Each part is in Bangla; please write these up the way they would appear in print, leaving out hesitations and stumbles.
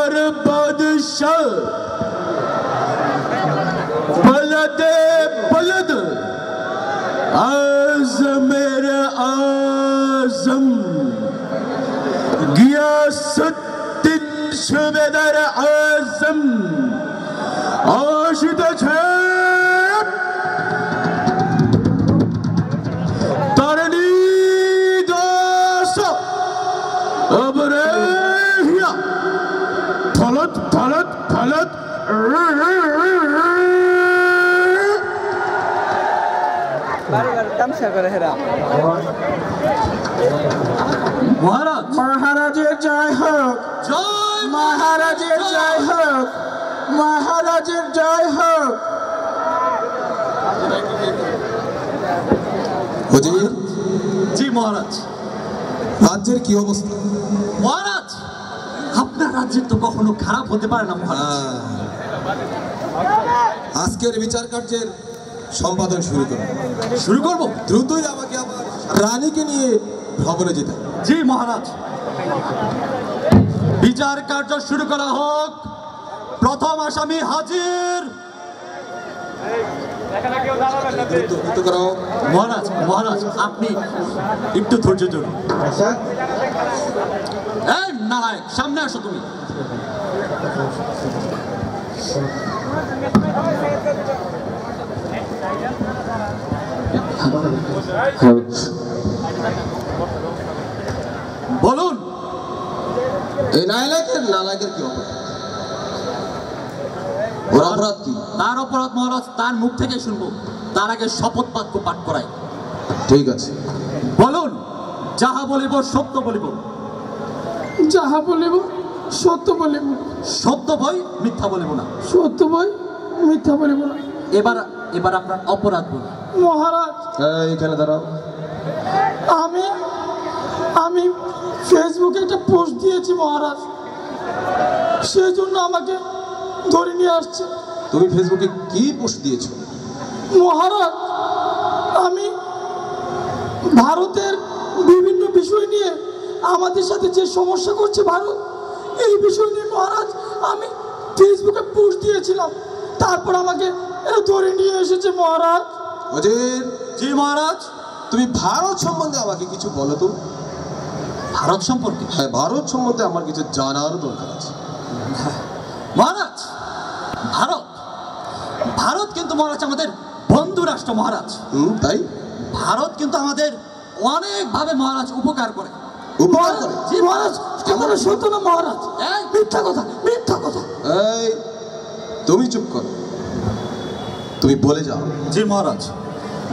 আমার বাদশাহ বলদে বলদ আজমের আজম গিয়াসউদ্দিন সুবেদার আজম আসিতেছে फलत फलत फलत महाराज महाराजेर जय होक जय महाराजेर जय होक महाराजेर जय होक হুজুর जी महाराज রাজ্যের কি অবস্থা महाराज আপনার রাজ্যের তো কখনো খারাপ হতে পারে না মহারাজ আজকের বিচার কার্যের সম্পাদন শুরু করব দ্রুতই আমাকে আমার রানীকে নিয়ে ভবনে যেতে জি মহারাজ বিচার কার্য শুরু করা হোক প্রথম আসামি হাজির মহারাজ মহারাজ আপনি একটু ধৈর্য ধরুন এই নালায়েক সামনে আসো তুমি বলুন এই নালায়েকের কি অপরাধ ওর অপরাধ কি তার অপরাধ মহারাজ তার মুখ থেকে শুনবো তার আগে শপথ বাক্য পাঠ করাই ঠিক আছে বলুন যাহা বলিব সত্য বলিব যাহা বলিব সত্য বলিব সত্য বই মিথ্যা বলিব না সত্য বই মিথ্যা বলিব না এবার এবার আপনার অপরাধ বলুন মহারাজ এইখানে দাঁড়াও আমি আমি ফেসবুকে একটা পোস্ট দিয়েছি মহারাজ সেই জন্য আমাকে ধরে নিয়ে আসছে তুমি ফেসবুকে কি পোস্ট দিয়েছো মহারাজ আমি ভারতের বিভিন্ন বিষয় নিয়ে আমাদের সাথে যে সমস্যা করছে ভারত এই বিষয় নিয়ে মহারাজ আমি ফেসবুকে পোস্ট দিয়েছিলাম তারপর আমাকে এরা ধরে নিয়ে এসেছে মহারাজ হুজুর জি মহারাজ তুমি ভারত সম্বন্ধে আমাকে কিছু বলো তো ভারত সম্পর্কে হ্যাঁ ভারত সম্বন্ধে আমার কিছু জানার দরকার আছে মহারাজ ভারত ভারত কিন্তু মহারাজ আমাদের বন্ধু রাষ্ট্র মহারাজ তাই ভারত কিন্তু আমাদের অনেকভাবে মহারাজ উপকার করে উপকার করে জি মহারাজ কথাটা সত্য না মহারাজ এই মিথ্যা কথা মিথ্যা কথা এই তুমি চুপ করো তুমি বলে যাও জি মহারাজ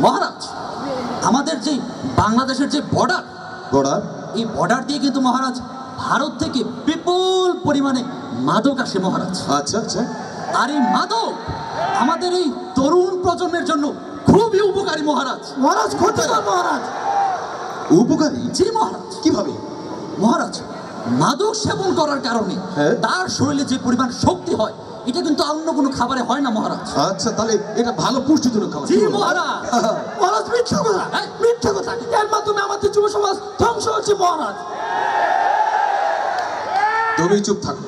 মহারাজ আমাদের যে বাংলাদেশের যে বর্ডার এই বর্ডার দিয়ে কিন্তু মহারাজ ভারত থেকে বিপুল পরিমাণে মাদক আসে মহারাজ আচ্ছা আচ্ছা আর এই মাদক আমাদের এই তরুণ প্রজন্মের জন্য খুবই উপকারী মহারাজ মহারাজ ক্ষতিকর মহারাজ উপকারী জি মহারাজ কিভাবে মহারাজ মাদক সেবন করার কারণে তার শরীরে যে পরিমাণ শক্তি হয় এটা কিন্তু অন্য কোনো খাবারে হয় না মহারাজ আচ্ছা তাহলে এটা ভালো পুষ্টিজনক খাবার জি মহারাজ মহারাজ মিথ্যা কথা মিথ্যা কথা এর মাধ্যমে আমাদের যুব সমাজ ধ্বংস হচ্ছে মহারাজ তুমি চুপ থাকো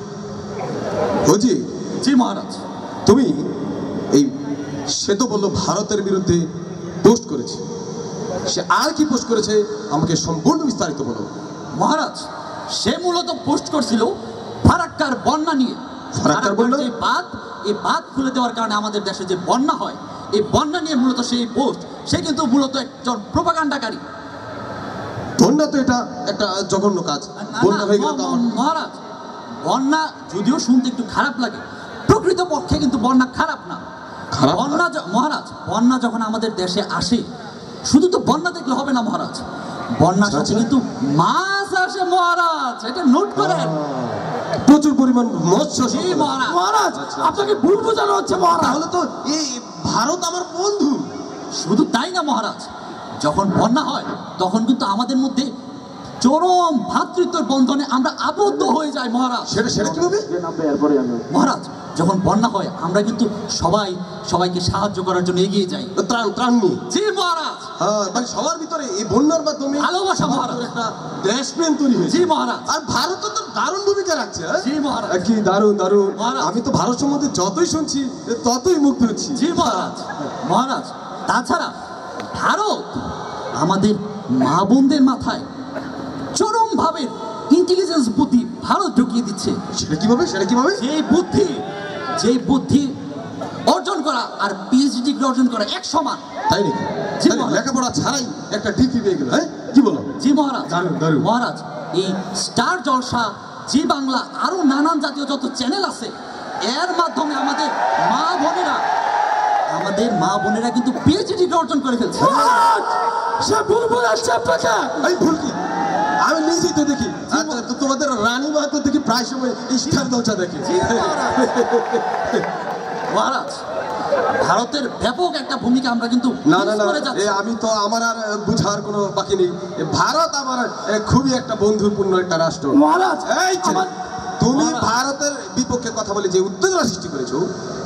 বুঝি জি মহারাজ তুমি এই সে তো বললো ভারতের বিরুদ্ধে পোস্ট করেছে সে আর কি পোস্ট করেছে আমাকে সম্পূর্ণ বিস্তারিত বলো মহারাজ সে মূলত পোস্ট করছিল ফারাক্কার বন্যা নিয়ে ফারাক্কার বন্যা এই বাঁধ খুলে দেওয়ার কারণে আমাদের দেশে যে বন্যা হয় এই বন্যা নিয়ে মূলত সেই পোস্ট সে কিন্তু মূলত একজন প্রোপাগান্ডাকারী বন্যা তো এটা একটা জঘন্য কাজ বন্যা হয়ে গেল মহারাজ বন্যা যদিও শুনতে একটু খারাপ লাগে প্রকৃতপক্ষে কিন্তু বন্যা খারাপ না বন্যা মহারাজ বন্যা যখন আমাদের দেশে আসে শুধু তো বন্যা দেখলে হবে না মহারাজ বন্যার সাথে কিন্তু মাছ আসে মহারাজ এটা নোট করেন প্রচুর পরিমাণ মৎস্য মহারাজ আপনাকে ভুল বোঝানো হচ্ছে মহারাজ তাহলে তো এই ভারত আমার বন্ধু শুধু তাই না মহারাজ যখন বন্যা হয় তখন কিন্তু আমাদের মধ্যে চরম ভ্রাতৃত্বের বন্ধনে আমরা আবদ্ধ হয়ে যাই মহারাজ সেটা কিভাবে মহারাজ যখন বন্যা হয় আমরা কিন্তু সবাইকে সাহায্য করার জন্য এগিয়ে যাই, ত্রাণ নিয়ে। জি মহারাজ। হ্যাঁ, মানে সবার ভিতরে এই বন্যার মাধ্যমে ভালোবাসা মহারাজ, একটা দেশপ্রেম তৈরি হয়েছে। জি মহারাজ। আর ভারত তো দারুণ ভূমিকা রাখছে। জি মহারাজ। কি দারুণ দারুণ। মহারাজ। আমি তো ভারত সম্বন্ধে যতই শুনছি ততই মুগ্ধ হচ্ছি। জি মহারাজ। মহারাজ, তাছাড়া ভারত আমাদের মা বোনদের মাথায় চরমভাবে ইন্টেলিজেন্স বুদ্ধি ভারত ঢুকিয়ে দিচ্ছে। সেটা কিভাবে? যেই বুদ্ধি অর্জন করা আর পিএইচডি অর্জন করা এক সমান। তাই নাকি? জি তাহলে মহারাজ। লেখাপড়া ছাড়াই একটা ডিগ্রি পেয়ে গেল, হ্যাঁ? কি বলো? জি মহারাজ। দারুণ। মহারাজ, এই স্টার জলসা, জি বাংলা, আরো নানান জাতীয় যত চ্যানেল আছে, এর মাধ্যমে আমাদের মা বোনেরা কিন্তু পিএইচডি অর্জন করে ফেলছে। সে ভুল বলেছে আপনাকে। এই ভুল কি? আমি নিজেই তো দেখি। তো তোমাদের রানী মা তো দেখি প্রায় সময় এই স্টার জলসা দেখে। মহারাজ, ভারতের ব্যাপক একটা ভূমিকা আমরা কিন্তু না, miss করে যাচ্ছি। আমি তো আমার আর বুঝার কোনো বাকি নেই। ভারত আমার খুবই একটা বন্ধুপূর্ণ একটা রাষ্ট্র। মহারাজ, এই ছেলে, তুমি মহারাজ। ভারতের বিপক্ষে কথা বলে যে উত্তেজনা সৃষ্টি করেছো,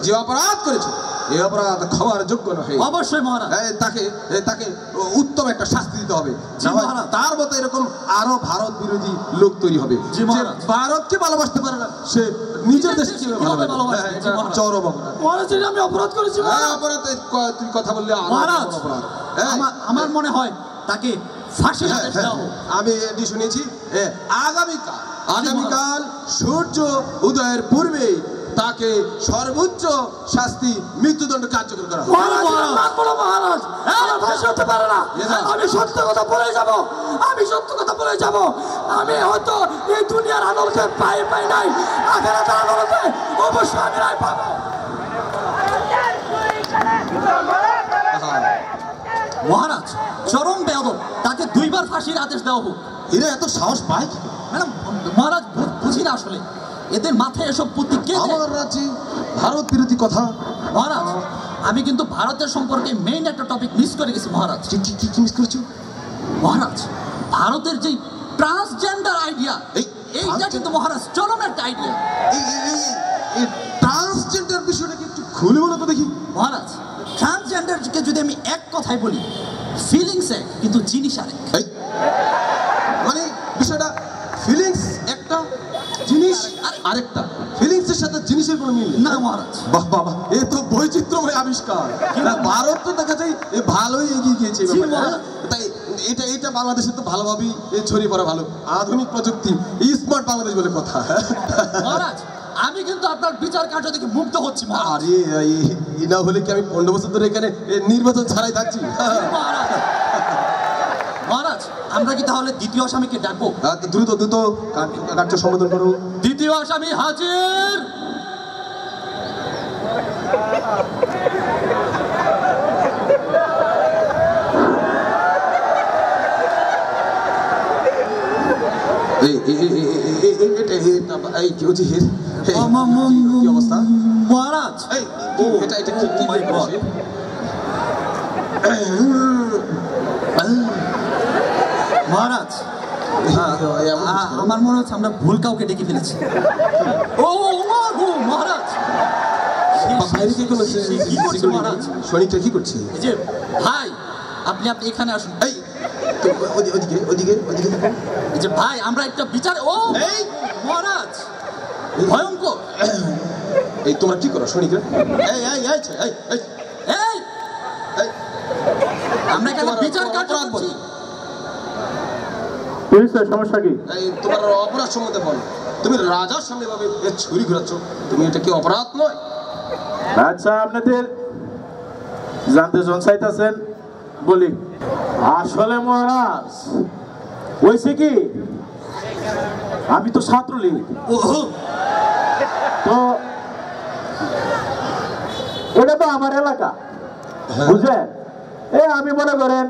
যে অপরাধ করেছো, এই অপরাধ ক্ষমার যোগ্য নয়। অবশ্যই মহারাজ। তাকে উত্তম একটা শাস্তি দিতে হবে। জি না হয় মহারাজ। তার মতো এরকম আরো ভারত বিরোধী লোক তৈরি হবে। জি যে মহারাজ। ভারতকে ভালোবাসতে পারে না, সে নিজের দেশকে কিভাবে কিভাবে ভালোবাসবে? ভালোবাসবে? হ্যাঁ, জি এটা মহারাজ। চরম অপরাধ। মহারাজ, এটা আমি অপরাধ করেছি হ্যাঁ, মহারাজ। অপরাধে তুই কথা বললে আরো মহারাজ, বড় অপরাধ। হ্যাঁ, আমার মনে হয় তাকে ফাঁসির হ্যাঁ, আদেশ হ্যাঁ, দেওয়া হোক। আমি এটি শুনেছি। আগামীকাল সূর্য উদয়ের পূর্বে তাকে সর্বোচ্চ শাস্তি মৃত্যুদণ্ড কার্যকর করা হবে। মহারাজ, এটা মানবো না মহারাজ। আমার ফাঁসি হতে পারে না। Yes, sir. আমি সত্য কথা বলে যাব। আমি হয়তো এই দুনিয়ার আনন্দকে পাই নাই, আখেরাতের আনন্দকে অবশ্যই আমি রায় পাবো। মহারাজ, চরম বেয়াদব, তাকে 2 বার ফাঁসির আদেশ দেওয়া হোক। এরা এত সাহস পায় কি? ম্যাডাম, মহারাজ বুঝি না আসলে এদের মাথায় এসব বুদ্ধি কে দেয়? আমার রাজ্যে ভারত বিরোধী কথা। মহারাজ, আমি কিন্তু ভারতের সম্পর্কে মেইন একটা টপিক মিস করে গেছি মহারাজ। কি মিস করেছো? মহারাজ, ভারতের যে ট্রান্সজেন্ডার আইডিয়া, এই এইটা কিন্তু মহারাজ চরম একটা আইডিয়া। এই ট্রান্সজেন্ডার বিষয়টা কি একটু খুলে বলো তো দেখি। মহারাজ, ট্রান্সজেন্ডারকে যদি আমি এক কথায় বলি, ফিলিংস এক কিন্তু জিনিস আরেক। এই, মানে বিষয়টা ফিলিংস একটা, জিনিস আরেকটা। ফিলিংসের সাথে জিনিসের কোনো মিল নেই। না মহারাজ। বাহ বাহ বাহ, এ তো বৈচিত্র্যময় আবিষ্কার। ভারত তো দেখা যায় ভালোই এগিয়ে গিয়েছে এই জি, ব্যাপারে, হ্যাঁ? মহারাজ। তাই এটা বাংলাদেশে তো ভালোভাবেই ছড়িয়ে পড়া ভালো। আধুনিক প্রযুক্তি, স্মার্ট বাংলাদেশ বলে কথা। মহারাজ, আমি কিন্তু আপনার বিচার কার্য থেকে মুগ্ধ হচ্ছি মহারাজ। আরে এই না হলে কি আমি 15 বছর ধরে এখানে নির্বাচন ছাড়াই থাকছি? মহারাজ, মহারাজ, আমরা কি তাহলে দ্বিতীয় আসামিকে ডাকবো? দ্রুত কার্য সম্বোধন করো। দ্বিতীয় আসামি হাজির। এই কি হচ্ছে? কি অবস্থা? মহারাজ, এটা কি my God. করেছে? মহারাজ, আমার মনে হচ্ছে আমরা ভুল কাউকে ডেকে ফেলেছি। ও মহারাজ, বাইরে কি কোনো সে কি করছে মহারাজ? সৈনিকটা কি করছে? এই যে ভাই, আপনি এখানে আসুন। এই তো ওদিকে দেখো। এই যে ভাই, আমরা একটা বিচার। ও এই মহারাজ, ভয়ঙ্কর। এই তোমরা কি করো সৈনিকরা? এই এই, আমরা এখানে তোমার বিচার কার্য অপরাধ করছি। সমস্যা কি? এই তোমার অপরাধ সম্বন্ধে বলো। তুমি রাজার সামনে ভাবে ছুরি ঘুরাচ্ছ, তুমি এটা কি অপরাধ নয়? আচ্ছা, আপনাদের জানতে চাইতেছেন, বলি। আসলে মহারাজ হয়েছে কি, আমি তো ছাত্রলীগ, তো এটা তো আমার এলাকা, বুঝলেন? আমি মনে করেন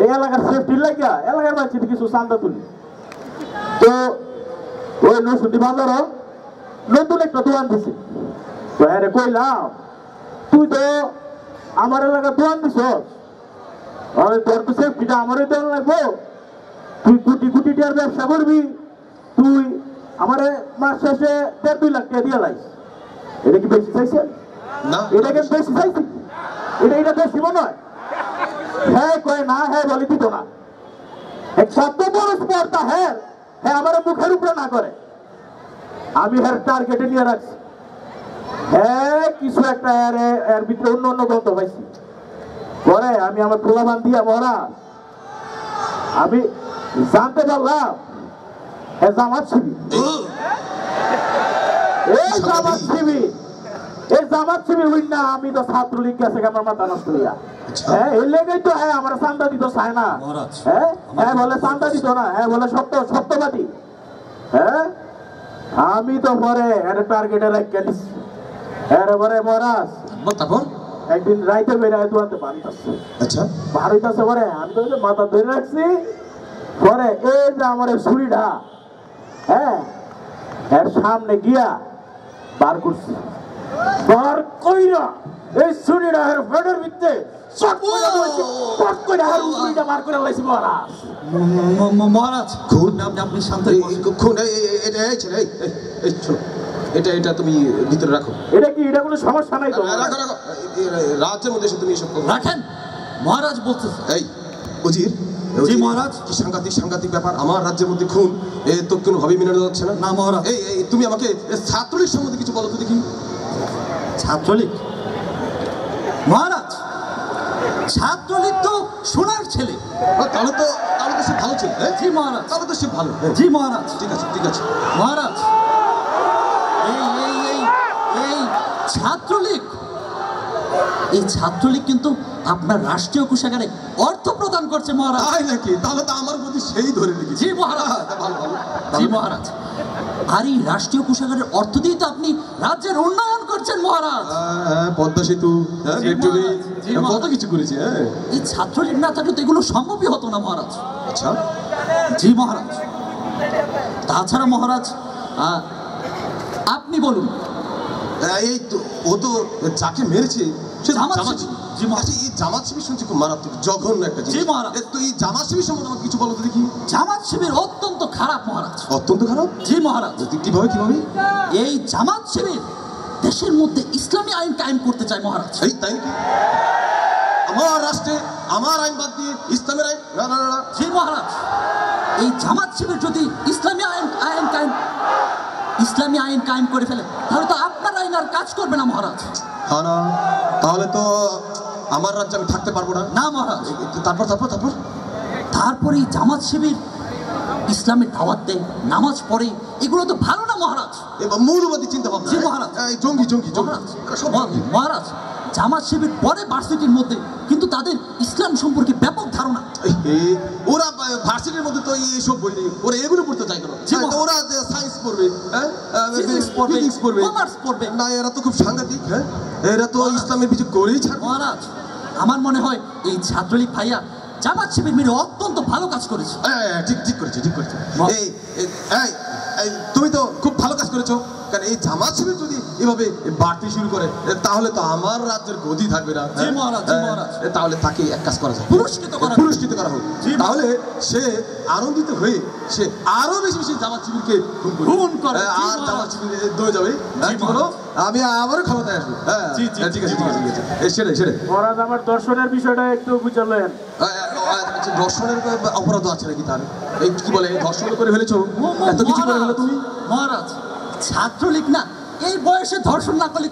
এই এলাকার সেফটির লাগিয়া এলাকার বাচ্চাদের কিছু চান্দা তুলি। তো ওই নসুটি বাজারও নতুন একটা দোকান দিছে। তো আরে কইলাম, তুই তো আমার এলাকার দোকান দিছ, তোর তো সেফটিটা আমারই দোকান লাগবো। তুই কোটি টাকার ব্যবসা করবি, তুই আমার মাস শেষে 1.5 লাখ টাকা দিয়ে লাইস। এটা কি বেশি চাইছেন? না এটা কি বেশি চাইছি? এটা বেশি মনে হয়? হ্যাঁ কয় না, হ্যাঁ বলে দিত না। এক শত বড় স্পর্ধা হ্যাঁ আমার মুখের উপরে না করে, আমি হ্যাঁ টার্গেটে নিয়ে রাখছি। হ্যাঁ কিছু একটা এর ভিতরে অন্য গন্ধ পাইছি। পরে আমি আমার প্রলাবান দিয়া মরা আমি জানতে পারলাম জামাত শিবির। এই জামাত শিবির, এই জামাত শিবির হই না, আমি তো ছাত্রলীগ গেছে আমার মাথা নষ্ট হইয়া। হ্যাঁ এই লেগেই তো হ্যাঁ আমার চান্দা দিত চায় না। হ্যাঁ বলে চান্দা দিত না, হ্যাঁ বলে সত্যবাদী। হ্যাঁ আমি তো পরে একটা টার্গেটে রাখিয়া দিচ্ছি। এরপরে মহারাজ তারপর একদিন রাইতে বেড়ে দোয়াতে বাড়িতেছে। আচ্ছা বাড়িতেছে পরে আমি তো মাথা ধরে রাখছি। পরে এই যে আমার ছুরিটা হ্যাঁ এর সামনে গিয়া বার করছি। বার কইরা এই ছুরিটা এর পেটের ভিতরে চট করে বসে চট করে আর ছুরিটা বার করে লাইছি মহারাজ। মহারাজ খুন আপনি শান্ত খুন এটা এই শোনো, এটা তুমি ভিতরে রাখো। এটা কি এটা কোনো সমস্যা নাই তো? রাখো রাজ্যের মধ্যে এসে তুমি এসব করো। রাখেন মহারাজ বলতেছে। এই উজির, জি মহারাজ। কি সাংঘাতিক ব্যাপার, আমার রাজ্যের মধ্যে খুন, এ তো কোনোভাবে মেনে নেওয়া যাচ্ছে না। না মহারাজ। এই তুমি আমাকে ছাত্রলীগ সম্বন্ধে কিছু বলো তো দেখি। ছাত্রলীগ মহারাজ, ছাত্রলীগ তো সোনার ছেলে। তাহলে তো সে ভালো ছিল। জি মহারাজ। তাহলে তো সে ভালো। জি মহারাজ। ঠিক আছে মহারাজ, এই ছাত্রলীগ, এই ছাত্রলীগ কিন্তু আপনার রাষ্ট্রীয় কোষাগারে অর্থ প্রদান করছে মহারাজ। তাই নাকি? তাহলে তো আমার প্রতি সেই ধরে রেখেছি। জি মহারাজ। ভালো জি মহারাজ। আর এই রাষ্ট্রীয় কোষাগারের অর্থ দিয়ে তো আপনি রাজ্যের উন্নয়ন করছেন মহারাজ। পদ্মা সেতু, মেট্রো রেল, জি মহারাজ। কত কিছু করেছি। এই ছাত্রলীগ না থাকলে তো এগুলো সম্ভবই হতো না মহারাজ। আচ্ছা জি মহারাজ। তাছাড়া মহারাজ আপনি বলুন। এই তো ও তো যাকে মেরেছে সে জামাত জামাত শিবির। শিবির। জি মহারাজ। আচ্ছা, এই জামাত শিবির শুনছি খুব মারাত্মক জঘন্য একটা জি জিনিস। মহারাজ। তো এই জামাত শিবির সম্বন্ধে আমাকে কিছু বলো তো দেখি। জামাত শিবির অত্যন্ত খারাপ মহারাজ। অত্যন্ত খারাপ? জি মহারাজ। কিভাবে? এই জামাত শিবির দেশের মধ্যে ইসলামী আইন কায়েম করতে চায় মহারাজ। এই তাই নাকি? আমার রাষ্ট্রে আমার আইন বাদ দিয়ে ইসলামের আইন? না। জি মহারাজ। এই জামাত শিবির যদি ইসলামী আইন কায়েম করে ফেলে তাহলে তো আপনার আইন আর কাজ করবে না মহারাজ। হ্যাঁ না, তাহলে তো আমার রাজ্যে আমি থাকতে পারবো না। না মহারাজ। তারপর এই জামাত শিবির ইসলামের দাওয়াত দেয়, নামাজ পড়ে, এগুলো তো ভালো না মহারাজ। এবার মৌলবাদী চিন্তা ভাবনা। জি মহারাজ। এই জঙ্গি মহারাজ, জামাত শিবির পড়ে ভার্সিটির মধ্যে, কিন্তু তাদের ইসলাম সম্পর্কে ব্যাপক ধারণা। ওরা ভার্সিটির মধ্যে তো এইসব বই নেই, ওরা এগুলো পড়তে চায় কেন? ওরা সায়েন্স পড়বে, ফিজিক্স পড়বে, কমার্স পড়বে না। এরা তো খুব সাংঘাতিক। এরা তো ইসলামের কিছু করেই ছাড়বে। মহারাজ, আমার মনে হয় এই ছাত্রলীগ ভাইয়া জামাত শিবির মিলে অত্যন্ত ভালো কাজ করেছে। ঠিক করেছে। তুমি তো খুব ভালো কাজ করেছো, কারণ এই জামাত শিবির যদি এভাবে বাড়তে শুরু করে তাহলে তো আমার রাজ্যের গদি থাকবে না। জি মহারাজ। তাহলে তাকে এক কাজ করা যায়, পুরস্কৃত করা হোক। তাহলে সে আনন্দিত হয়ে সে আরো বেশি জামাত শিবিরকে খুন করে, আর জামাত শিবির দৌড়ে যাবে। আমি আবারও ক্ষমতায় আসবো। ঠিক আছে। সেটাই মহারাজ, আমার দর্শনের বিষয়টা একটু বুঝালেন। দর্শনের অপরাধ আছে নাকি? তার এই কি বলে, ধর্ষণ করে ফেলেছো, এত কিছু করে ফেলে তুমি। মহারাজ, ছাত্রলীগ না, এই বয়সে ধর্ষণ না করলে